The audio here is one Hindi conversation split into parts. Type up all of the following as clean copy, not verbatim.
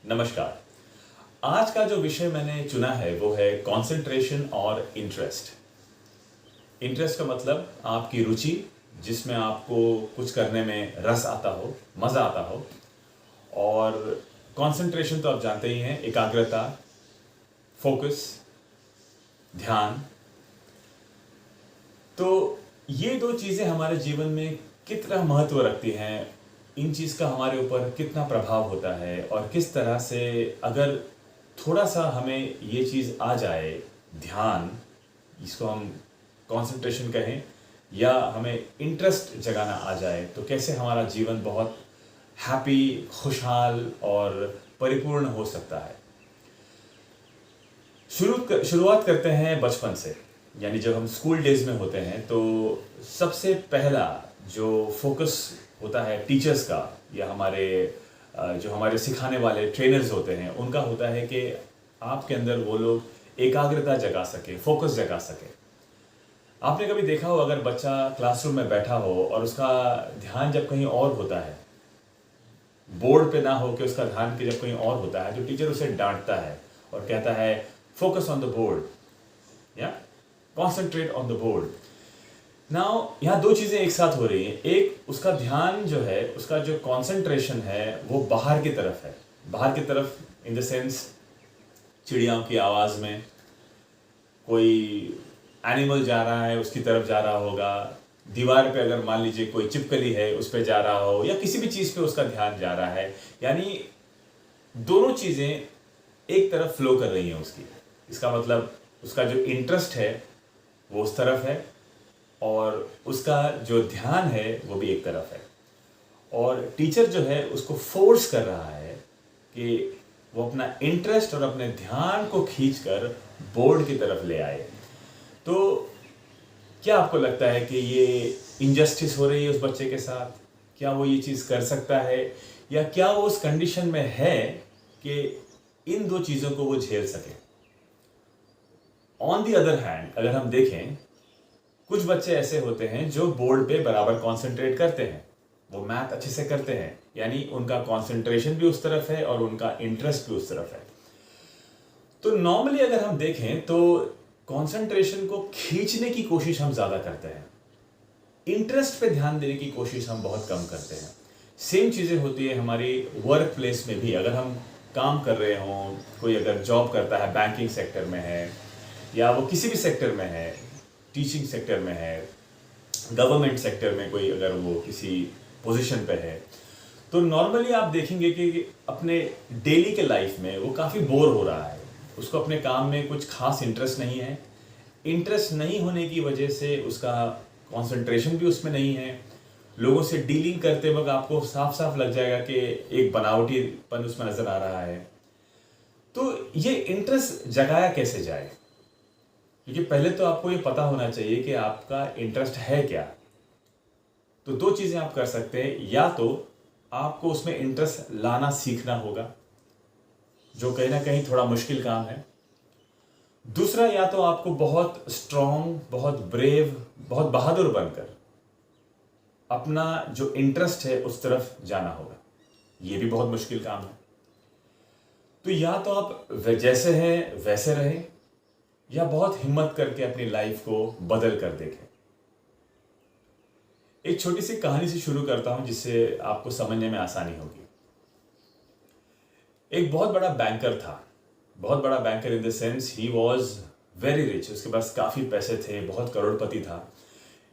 नमस्कार। आज का जो विषय मैंने चुना है वो है कंसंट्रेशन और इंटरेस्ट। इंटरेस्ट का मतलब आपकी रुचि, जिसमें आपको कुछ करने में रस आता हो, मज़ा आता हो। और कंसंट्रेशन तो आप जानते ही हैं, एकाग्रता, फोकस, ध्यान। तो ये दो चीज़ें हमारे जीवन में कितना महत्व रखती हैं, इन चीज़ का हमारे ऊपर कितना प्रभाव होता है और किस तरह से अगर थोड़ा सा हमें ये चीज़ आ जाए, ध्यान, इसको हम कंसंट्रेशन कहें, या हमें इंटरेस्ट जगाना आ जाए, तो कैसे हमारा जीवन बहुत हैप्पी, खुशहाल और परिपूर्ण हो सकता है। शुरुआत करते हैं बचपन से, यानी जब हम स्कूल डेज में होते हैं तो सबसे पहला जो फोकस होता है टीचर्स का या जो हमारे सिखाने वाले ट्रेनर्स होते हैं उनका होता है कि आपके अंदर वो लोग एकाग्रता जगा सके, फोकस जगा सके। आपने कभी देखा हो, अगर बच्चा क्लासरूम में बैठा हो और उसका ध्यान जब कहीं और होता है, बोर्ड पे ना हो कि उसका ध्यान जब कहीं और होता है, तो टीचर उसे डांटता है और कहता है फोकस ऑन द बोर्ड या concentrate on the board. Now यहाँ दो चीज़ें एक साथ हो रही हैं। एक, उसका ध्यान जो है, उसका जो कंसंट्रेशन है वो बाहर की तरफ है। बाहर की तरफ इन द सेंस चिड़ियाओं की आवाज़ में, कोई एनिमल जा रहा है उसकी तरफ जा रहा होगा, दीवार पे अगर मान लीजिए कोई चिपकली है उस पर जा रहा हो, या किसी भी चीज़ पे उसका ध्यान जा रहा है। यानी दोनों चीज़ें एक तरफ फ्लो कर रही हैं उसकी। इसका मतलब उसका जो इंटरेस्ट है वो उस तरफ है और उसका जो ध्यान है वो भी एक तरफ है। और टीचर जो है उसको फोर्स कर रहा है कि वो अपना इंटरेस्ट और अपने ध्यान को खींचकर बोर्ड की तरफ ले आए। तो क्या आपको लगता है कि ये इनजस्टिस हो रही है उस बच्चे के साथ? क्या वो ये चीज़ कर सकता है, या क्या वो उस कंडीशन में है कि इन दो चीज़ों को वो झेल सके? ऑन दी अदर हैंड, अगर हम देखें, कुछ बच्चे ऐसे होते हैं जो बोर्ड पे बराबर कंसंट्रेट करते हैं, वो मैथ अच्छे से करते हैं, यानी उनका कंसंट्रेशन भी उस तरफ है और उनका इंटरेस्ट भी उस तरफ है। तो नॉर्मली अगर हम देखें तो कंसंट्रेशन को खींचने की कोशिश हम ज़्यादा करते हैं, इंटरेस्ट पे ध्यान देने की कोशिश हम बहुत कम करते हैं। सेम चीज़ें होती है हमारी वर्क प्लेस में भी। अगर हम काम कर रहे हों, कोई अगर जॉब करता है, बैंकिंग सेक्टर में है या वो किसी भी सेक्टर में है, टीचिंग सेक्टर में है, गवर्नमेंट सेक्टर में कोई अगर वो किसी पोजीशन पे है, तो नॉर्मली आप देखेंगे कि अपने डेली के लाइफ में वो काफ़ी बोर हो रहा है। उसको अपने काम में कुछ खास इंटरेस्ट नहीं है। इंटरेस्ट नहीं होने की वजह से उसका कंसंट्रेशन भी उसमें नहीं है। लोगों से डीलिंग करते वक्त आपको साफ साफ लग जाएगा कि एक बनावटीपन उसमें नज़र आ रहा है। तो ये इंटरेस्ट जगाया कैसे जाए? क्योंकि पहले तो आपको ये पता होना चाहिए कि आपका इंटरेस्ट है क्या। तो दो चीज़ें आप कर सकते हैं, या तो आपको उसमें इंटरेस्ट लाना सीखना होगा, जो कहीं ना कहीं थोड़ा मुश्किल काम है। दूसरा, या तो आपको बहुत स्ट्रॉन्ग, बहुत ब्रेव, बहुत बहादुर बनकर अपना जो इंटरेस्ट है उस तरफ जाना होगा। ये भी बहुत मुश्किल काम है। तो या तो आप जैसे हैं वैसे रहें, या बहुत हिम्मत करके अपनी लाइफ को बदल कर देखें। एक छोटी सी कहानी से शुरू करता हूं जिससे आपको समझने में आसानी होगी। एक बहुत बड़ा बैंकर था, बहुत बड़ा banker in the sense he was very rich. उसके पास काफ़ी पैसे थे, बहुत करोड़पति था।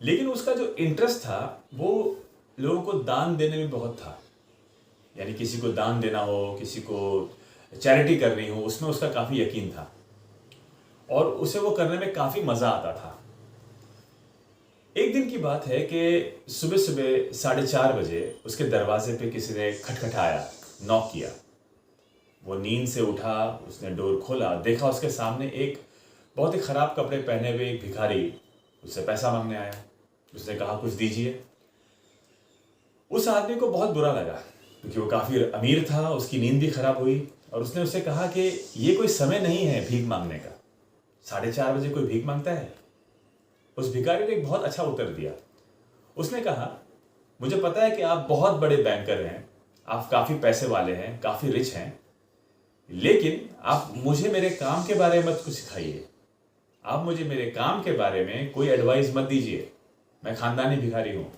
लेकिन उसका जो इंटरेस्ट था वो लोगों को दान देने में बहुत था। यानी किसी को दान देना हो, किसी को चैरिटी करनी हो, उसमें उसका काफ़ी यकीन था और उसे वो करने में काफ़ी मज़ा आता था। एक दिन की बात है कि सुबह सुबह 4:30 बजे उसके दरवाजे पे किसी ने खटखटाया, नॉक किया। वो नींद से उठा, उसने डोर खोला, देखा उसके सामने एक बहुत ही ख़राब कपड़े पहने हुए एक भिखारी उससे पैसा मांगने आया। उसने कहा कुछ दीजिए। उस आदमी को बहुत बुरा लगा क्योंकि वो काफ़ी अमीर था, उसकी नींद भी खराब हुई, और उसने उससे कहा कि ये कोई समय नहीं है भीख मांगने का, 4:30 बजे कोई भीख मांगता है? उस भिखारी ने एक बहुत अच्छा उत्तर दिया। उसने कहा, मुझे पता है कि आप बहुत बड़े बैंकर हैं, आप काफ़ी पैसे वाले हैं, काफ़ी रिच हैं, लेकिन आप मुझे मेरे काम के बारे में मत कुछ सिखाइए, आप मुझे मेरे काम के बारे में कोई एडवाइस मत दीजिए। मैं खानदानी भिखारी हूँ,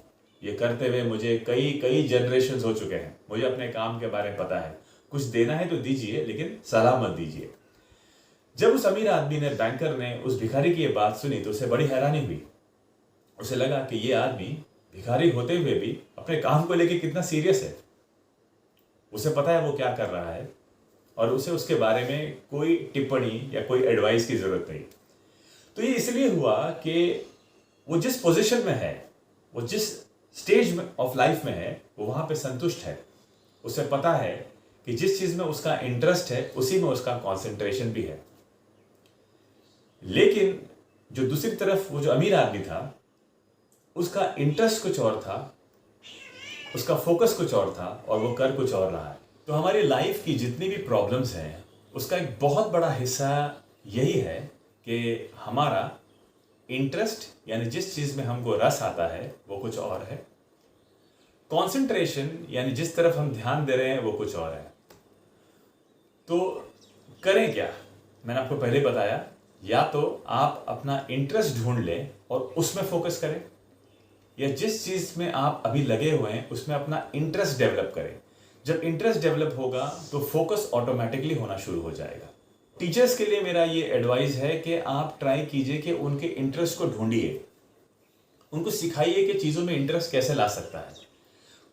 ये करते हुए मुझे कई कई जनरेशन हो चुके हैं, मुझे अपने काम के बारे में पता है। कुछ देना है तो दीजिए, लेकिन सलाह मत दीजिए। जब उस अमीर आदमी ने, बैंकर ने उस भिखारी की ये बात सुनी तो उसे बड़ी हैरानी हुई। उसे लगा कि ये आदमी भिखारी होते हुए भी अपने काम को लेकर कितना सीरियस है। उसे पता है वो क्या कर रहा है और उसे उसके बारे में कोई टिप्पणी या कोई एडवाइस की जरूरत नहीं। तो ये इसलिए हुआ कि वो जिस पोजीशन में है, वो जिस स्टेज में ऑफ लाइफ में है, वो वहां पे संतुष्ट है। उसे पता है कि जिस चीज में उसका इंटरेस्ट है उसी में उसका कंसंट्रेशन भी है। लेकिन जो दूसरी तरफ वो जो अमीर आदमी था, उसका इंटरेस्ट कुछ और था, उसका फोकस कुछ और था और वो कर कुछ और रहा है। तो हमारी लाइफ की जितनी भी प्रॉब्लम्स हैं, उसका एक बहुत बड़ा हिस्सा यही है कि हमारा इंटरेस्ट, यानी जिस चीज में हमको रस आता है वो कुछ और है, कंसंट्रेशन यानी जिस तरफ हम ध्यान दे रहे हैं वो कुछ और है। तो करें क्या? मैंने आपको पहले बताया, या तो आप अपना इंटरेस्ट ढूंढ लें और उसमें फोकस करें, या जिस चीज में आप अभी लगे हुए हैं उसमें अपना इंटरेस्ट डेवलप करें। जब इंटरेस्ट डेवलप होगा तो फोकस ऑटोमेटिकली होना शुरू हो जाएगा। टीचर्स के लिए मेरा ये एडवाइस है कि आप ट्राई कीजिए कि उनके इंटरेस्ट को ढूंढिए, उनको सिखाइए कि चीजों में इंटरेस्ट कैसे ला सकता है।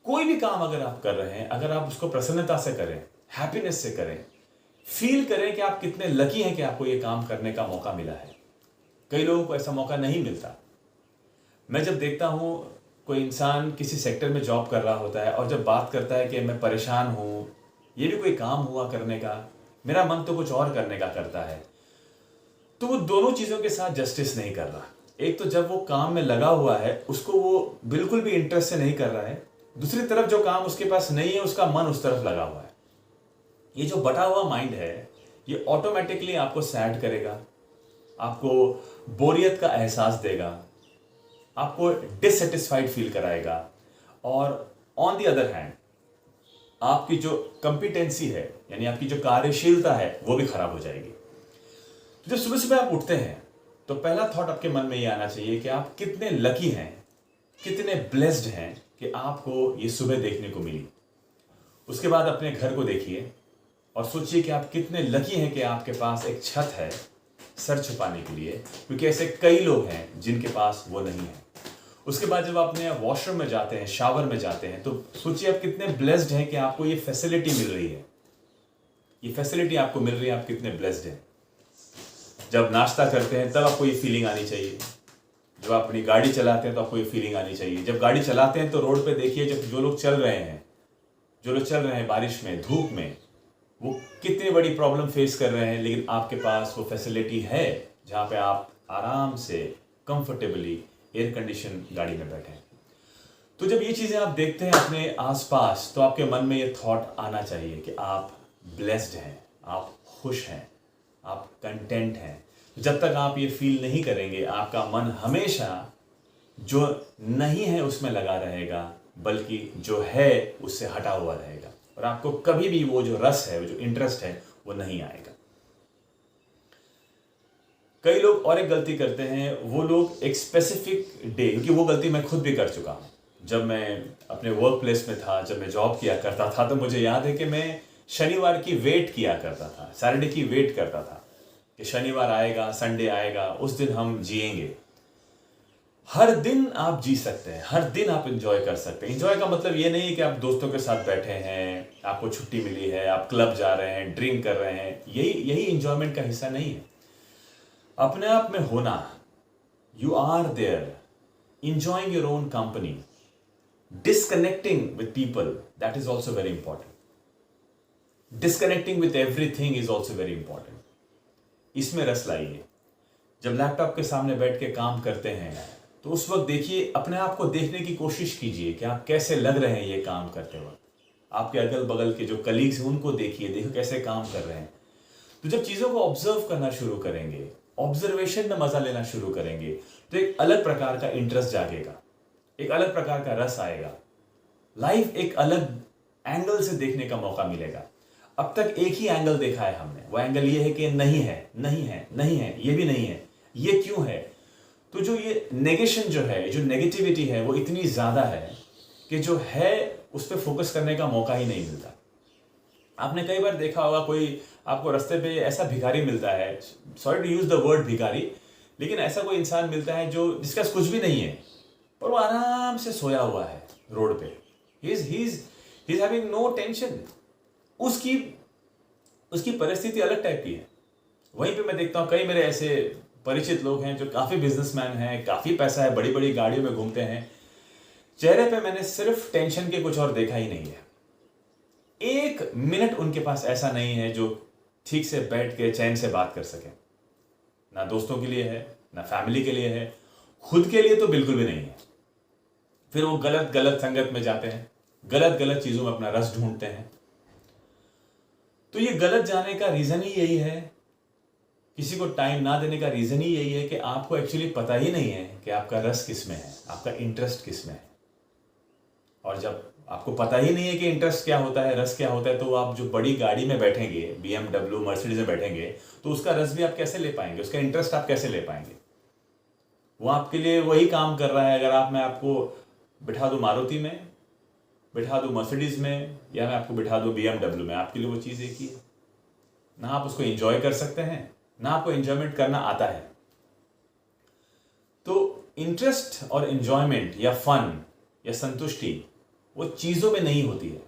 कोई भी काम अगर आप कर रहे हैं, अगर आप उसको प्रसन्नता से करें, हैप्पीनेस से करें, फील करें कि आप कितने लकी हैं कि आपको ये काम करने का मौका मिला है। कई लोगों को ऐसा मौका नहीं मिलता। मैं जब देखता हूं कोई इंसान किसी सेक्टर में जॉब कर रहा होता है और जब बात करता है कि मैं परेशान हूं, ये भी कोई काम हुआ करने का, मेरा मन तो कुछ और करने का करता है, तो वो दोनों चीजों के साथ जस्टिस नहीं कर रहा। एक तो जब वो काम में लगा हुआ है उसको वो बिल्कुल भी इंटरेस्ट से नहीं कर रहा है, दूसरी तरफ जो काम उसके पास नहीं है उसका मन उस तरफ लगा हुआ है। ये जो बटा हुआ माइंड है ये ऑटोमेटिकली आपको सैड करेगा, आपको बोरियत का एहसास देगा, आपको डिससेटिस्फाइड फील कराएगा, और ऑन द अदर हैंड आपकी जो कंपिटेंसी है, यानी आपकी जो कार्यशीलता है, वो भी खराब हो जाएगी। तो जब सुबह सुबह आप उठते हैं तो पहला थॉट आपके मन में ये आना चाहिए कि आप कितने लकी हैं, कितने ब्लेस्ड हैं कि आपको ये सुबह देखने को मिली। उसके बाद अपने घर को देखिए और सोचिए कि आप कितने लकी हैं कि आपके पास एक छत है सर छुपाने के लिए, क्योंकि ऐसे कई लोग हैं जिनके पास वो नहीं है। उसके बाद जब आप अपने वॉशरूम में जाते हैं, शावर में जाते हैं, तो सोचिए आप कितने ब्लेस्ड हैं कि आपको ये फैसिलिटी मिल रही है। ये फैसिलिटी आपको मिल रही है, आप कितने ब्लेस्ड हैं। जब नाश्ता करते हैं तब आपको ये फीलिंग आनी चाहिए। जब आप अपनी गाड़ी चलाते हैं तो आपको ये फीलिंग आनी चाहिए। जब गाड़ी चलाते हैं तो रोड पे देखिए, जब जो लोग चल रहे हैं बारिश में, धूप में, वो कितनी बड़ी प्रॉब्लम फेस कर रहे हैं, लेकिन आपके पास वो फैसिलिटी है जहाँ पे आप आराम से कंफर्टेबली एयर कंडीशन गाड़ी में बैठे हैं। तो जब ये चीज़ें आप देखते हैं अपने आसपास, तो आपके मन में ये थॉट आना चाहिए कि आप ब्लेस्ड हैं, आप खुश हैं, आप कंटेंट हैं। जब तक आप ये फील नहीं करेंगे, आपका मन हमेशा जो नहीं है उसमें लगा रहेगा, बल्कि जो है उससे हटा हुआ रहेगा, और आपको कभी भी वो जो रस है, वो जो इंटरेस्ट है, वो नहीं आएगा। कई लोग और एक गलती करते हैं, वो लोग एक स्पेसिफिक डे, क्योंकि वो गलती मैं खुद भी कर चुका हूं। जब मैं अपने वर्क प्लेस में था, जब मैं जॉब किया करता था, तो मुझे याद है कि मैं शनिवार की वेट किया करता था, सैटरडे की वेट करता था कि शनिवार आएगा, संडे आएगा, उस दिन हम जिएंगे। हर दिन आप जी सकते हैं, हर दिन आप इंजॉय कर सकते हैं। इंजॉय का मतलब ये नहीं है कि आप दोस्तों के साथ बैठे हैं, आपको छुट्टी मिली है, आप क्लब जा रहे हैं, ड्रिंक कर रहे हैं, यही इंजॉयमेंट का हिस्सा नहीं है। अपने आप में होना, you are there, enjoying your own company, disconnecting with people, that is also very important. Disconnecting with everything is also very important. इसमें रस लाइए। जब लैपटॉप के सामने बैठ के काम करते हैं तो उस वक्त देखिए, अपने आप को देखने की कोशिश कीजिए कि आप कैसे लग रहे हैं ये काम करते वक्त। आपके अगल बगल के जो कलीग्स हैं उनको देखिए, देखो कैसे काम कर रहे हैं। तो जब चीज़ों को ऑब्जर्व करना शुरू करेंगे, ऑब्जर्वेशन में मजा लेना शुरू करेंगे, तो एक अलग प्रकार का इंटरेस्ट जागेगा, एक अलग प्रकार का रस आएगा, लाइफ एक अलग एंगल से देखने का मौका मिलेगा। अब तक एक ही एंगल देखा है हमने, वो एंगल ये है कि नहीं है, नहीं है, नहीं है, ये भी नहीं है, ये क्यों है। तो जो ये नेगेशन जो है, जो नेगेटिविटी है, वो इतनी ज़्यादा है कि जो है उस पर फोकस करने का मौका ही नहीं मिलता। आपने कई बार देखा होगा, कोई आपको रास्ते पे ऐसा भिखारी मिलता है, sorry to use the word भिखारी, लेकिन ऐसा कोई इंसान मिलता है जो जिसका कुछ भी नहीं है, पर वो आराम से सोया हुआ है रोड पे, he is having no tension. उसकी परिस्थिति अलग टाइप की है। वहीं पे मैं देखता हूँ कई मेरे ऐसे परिचित लोग हैं जो काफ़ी बिजनेसमैन हैं, काफ़ी पैसा है, बड़ी बड़ी गाड़ियों में घूमते हैं, चेहरे पे मैंने सिर्फ टेंशन के कुछ और देखा ही नहीं है। एक मिनट उनके पास ऐसा नहीं है जो ठीक से बैठ के चैन से बात कर सके। ना दोस्तों के लिए है, ना फैमिली के लिए है, खुद के लिए तो बिल्कुल भी नहीं है। फिर वो गलत गलत संगत में जाते हैं, गलत गलत चीज़ों में अपना रस ढूंढते हैं। तो ये गलत जाने का रीज़न ही यही है, किसी को टाइम ना देने का रीज़न ही यही है कि आपको एक्चुअली पता ही नहीं है कि आपका रस किस में है, आपका इंटरेस्ट किस में है। और जब आपको पता ही नहीं है कि इंटरेस्ट क्या होता है, रस क्या होता है, तो आप जो बड़ी गाड़ी में बैठेंगे, BMW मर्सिडीज में बैठेंगे, तो उसका रस भी आप कैसे ले पाएंगे, उसका इंटरेस्ट आप कैसे ले पाएंगे। वो आपके लिए वही काम कर रहा है। अगर मैं आपको बिठा दूँ मारुति में, बिठा दूँ मर्सिडीज में, या मैं आपको बिठा दूँ BMW में, आपके लिए वो चीज़ एक ही है। ना आप उसको एंजॉय कर सकते हैं, ना आपको एंजॉयमेंट करना आता है। तो इंटरेस्ट और एंजॉयमेंट या फन या संतुष्टि वो चीज़ों में नहीं होती है,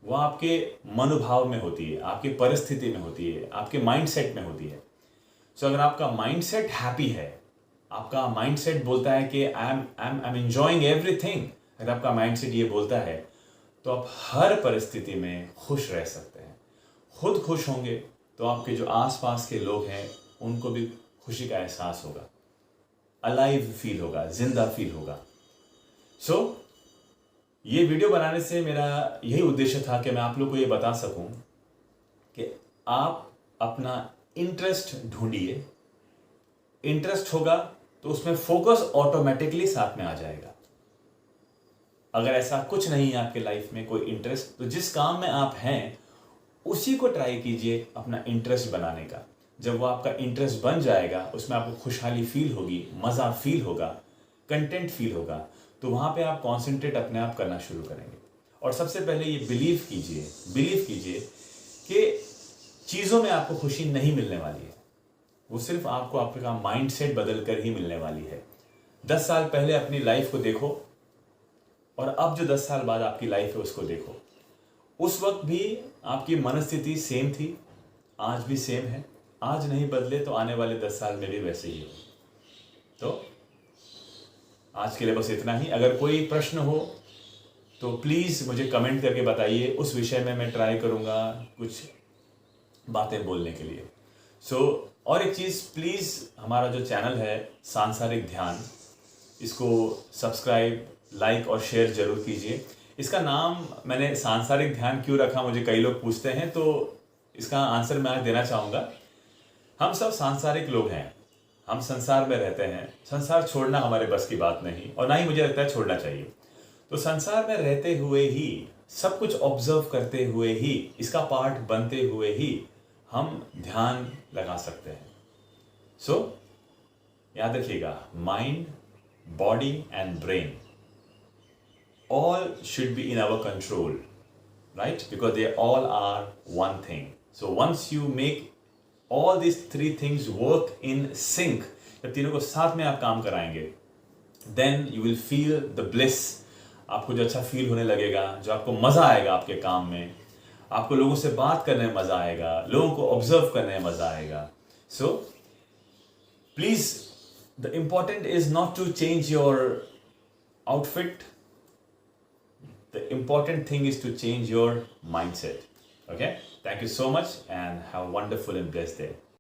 वो आपके मनोभाव में होती है, आपकी परिस्थिति में होती है, आपके माइंडसेट में होती है। सो अगर आपका माइंडसेट हैप्पी है, आपका माइंडसेट बोलता है कि आई एम एंजॉयिंग एवरीथिंग, अगर आपका माइंडसेट ये बोलता है, तो आप हर परिस्थिति में खुश रह सकते हैं। खुद खुश होंगे तो आपके जो आसपास के लोग हैं उनको भी खुशी का एहसास होगा, अलाइव फील होगा, जिंदा फील होगा। सो ये वीडियो बनाने से मेरा यही उद्देश्य था कि मैं आप लोग को ये बता सकूं कि आप अपना इंटरेस्ट ढूंढिए। इंटरेस्ट होगा तो उसमें फोकस ऑटोमेटिकली साथ में आ जाएगा। अगर ऐसा कुछ नहीं है आपके लाइफ में कोई इंटरेस्ट, तो जिस काम में आप हैं उसी को ट्राई कीजिए अपना इंटरेस्ट बनाने का। जब वो आपका इंटरेस्ट बन जाएगा, उसमें आपको खुशहाली फील होगी, मज़ा फील होगा, कंटेंट फील होगा, तो वहाँ पे आप कॉन्सेंट्रेट अपने आप करना शुरू करेंगे। और सबसे पहले ये बिलीव कीजिए कि चीज़ों में आपको खुशी नहीं मिलने वाली है, वो सिर्फ आपको आपका माइंडसेट बदल कर ही मिलने वाली है। 10 साल पहले अपनी लाइफ को देखो और अब जो 10 साल बाद आपकी लाइफ है उसको देखो। उस वक्त भी आपकी मनस्थिति सेम थी, आज भी सेम है। आज नहीं बदले तो आने वाले 10 साल में भी वैसे ही हो। तो आज के लिए बस इतना ही। अगर कोई प्रश्न हो तो प्लीज़ मुझे कमेंट करके बताइए, उस विषय में मैं ट्राई करूँगा कुछ बातें बोलने के लिए। और एक चीज़, प्लीज़ हमारा जो चैनल है सांसारिक ध्यान, इसको सब्सक्राइब, लाइक और शेयर ज़रूर कीजिए। इसका नाम मैंने सांसारिक ध्यान क्यों रखा, मुझे कई लोग पूछते हैं, तो इसका आंसर मैं आज देना चाहूँगा। हम सब सांसारिक लोग हैं, हम संसार में रहते हैं। संसार छोड़ना हमारे बस की बात नहीं, और ना ही मुझे लगता है छोड़ना चाहिए। तो संसार में रहते हुए ही, सब कुछ ऑब्जर्व करते हुए ही, इसका पार्ट बनते हुए ही हम ध्यान लगा सकते हैं। याद रखिएगा, mind, body and brain all should be in our control, right? Because they all are one thing. So once you make all these 3 things work in sync, जब तीनों को साथ में आप काम कराएंगे, then you will feel the bliss. आपको जो अच्छा फील होने लगेगा, जो आपको मज़ा आएगा आपके काम में, आपको लोगों से बात करने में मज़ा आएगा, लोगों को ऑब्जर्व करने में मज़ा आएगा। So please, the important is not to change your outfit. The important thing is to change your mindset. Okay? Thank you so much and have a wonderful and blessed day.